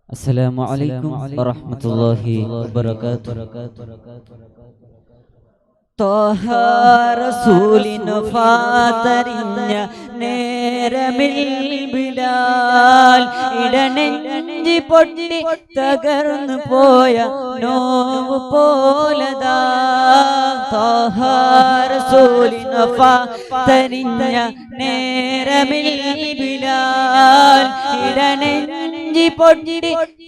السلام عليكم ورحمة الله وبركاته. طه റസൂലിനു ഫാതറിഞ്ഞ നേരമിൽ ബിലാൽ ഇടനെഞ്ചി പൊട്ടി തകർന്നു പോയ നോവ് പോലതാ. طه റസൂലിനു ഫാതറിഞ്ഞ നേരമിൽ ബിലാൽ ഇടനെഞ്ചി പൊട്ടി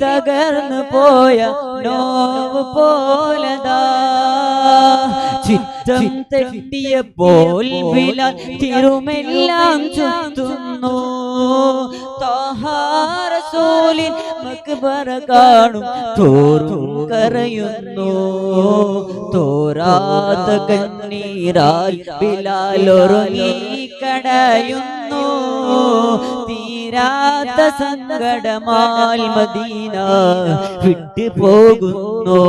തകർന്നു പോയ നോവ് പോലതാ. ചിത്തം തെറ്റിയപ്പോൾ ബിലാൽ തിരുമെല്ലാം ചുറ്റുന്നു. ത്വഹ റസൂലിൻ മക്ബറ കാണും തോറും കരയുന്നു. തോരാത്ത കണ്ണീരാൽ ബിലാൽ ഉറങ്ങി കടയുന്നു. തീരാത്ത സങ്കടമാൽ മദീന വിട്ടു പോകുന്നു.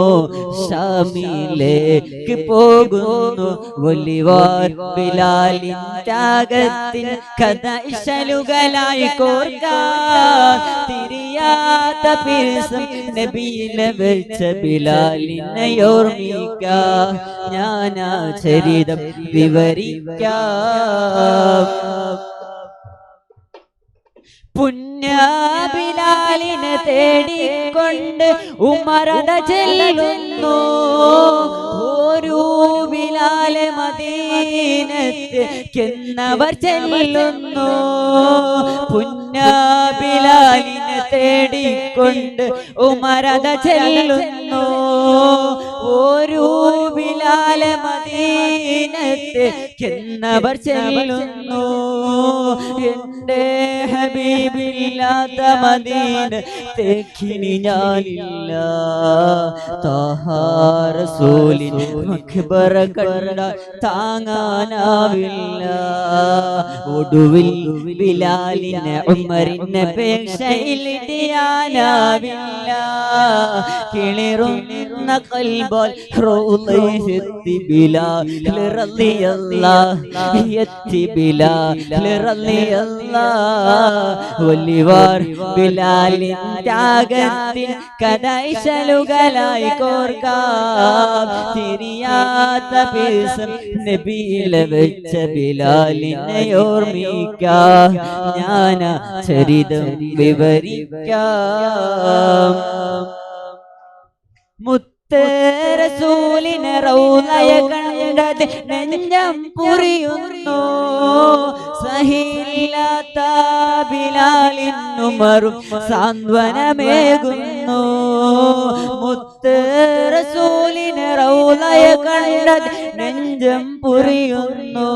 ശാമിലേക്ക് പോകുന്നു. ഒലിവാർ ബിലാലിൻ ത്യാഗത്തിൻ കഥ ഇശലുകളായി കോർക്കാൻ തിരിയാത്ത പിരിസം നബിയിനെ വെച്ച ബിലാലിനെ ഓർമ്മിക്കാം. ഞാനാ ചരിതം വിവരിക്കാം. പുണ്യബിലാലിനെ തേടിക്കൊണ്ട് ഉമറത ചെല്ലുന്നു. ഒരു ബിലാലെ മദീനത്തേക്കെന്നവർ ചെല്ലുന്നു. പുണ്യബിലാലിനെ തേടിക്കൊണ്ട് ഉമറത ചെല്ലുന്നു. ഒരു ബിലാലെ മദീനത്തേക്കെന്നവർ ചെല്ലുന്നു. എന്റെ ഹബീബില്ലാത്ത മദീനത്തേക്കിനി ഞാനില്ല. ത്വഹ റസൂലിൻ മക്ബറ കണ്ട താങ്ങാനാവില്ല. ഒടുവിൽ ബിലാലിനെ ഉമറിനെ പേക്ഷയിലിടിയാനാവില്ല. കിളിറുന്ന കൽബാൽ റൗളയിലെത്തി ബിലാൽ റളിയല്ലാഹ് എത്തി ബിലാൽ റളിയല്ലാഹ്. ഒലിവാർ ബിലാലിൻ ത്യാഗത്തിൻ കഥ ഇശലുകളായി കോർക്കാം. തിരിയാത്ത പിരിസം നബിയിലെ വെച്ച ബിലാലിനെ ഓർമ്മിക്കാം. ഞാനാ ചരിതം വിവരിക്കാം. റസൂലിനെ റൗളയ കണ്ടത് നെഞ്ചം പുരിയുന്നു. സഹില്ലാത്ത ബിലാലിനുമറും സാന്ത്വനമേകുന്നു. മുത്ത് റസൂലിനെ റൗളയ കണ്ടത് നെഞ്ചം പുരിയുന്നു.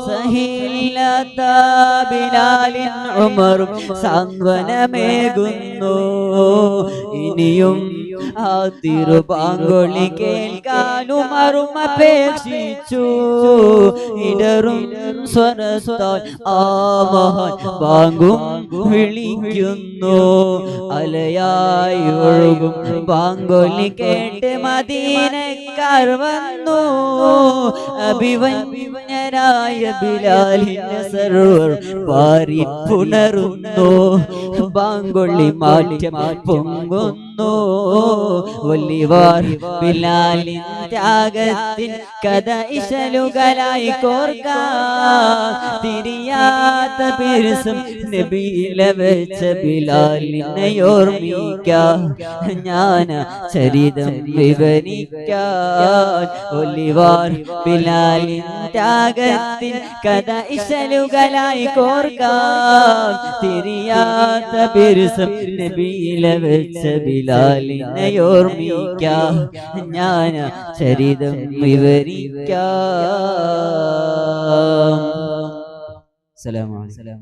സഹില്ലാത്ത ബിലാലിനുമറും സാന്ത്വനമേകുന്നു. ഇനിയും ആ തിരുപാങ്കൊളി കേൾക്കാനുമറും അപേക്ഷിച്ചു. ഇടറും സ്വരത്താൽ ആ മഹാൻ ബാങ്കും വിളിക്കുന്നു. അലയായി ഒഴുകും ബാങ്കൊലി കേട്ട് മദീനക്കാർ വന്നു. അഭിവന്യരായ ബിലാലിനെ സർവർ പാരി പുണരുന്നു. ബാങ്കൊള്ളി മാറ്റം പൊങ്ങുന്നു. ഒലിവാർ ബിലാലിൻ ത്യാഗത്തിൻ കഥ ഇശലുകളായി കോർക്കാം. തിരിയാത്ത പിരിസം നബിയിലെ വെച്ച ബിലാലിനെ ഓർമ്മിക്കാം. ഞാനാ ചരിതം വിവരിക്കാൻ. ഒലിവാർ ബിലാലിൻ ത്യാഗത്തിൻ കഥ ഇശലുകളായി കോർക്കാം. തിരിയാത്ത പിരിസം നബിയിലെ വെച്ച ബിലാലിനെ ഓർമ്മിക്കാം. ഞാനാ ചരിതം വിവരിക്കാം. സലാം അലൈക്കും.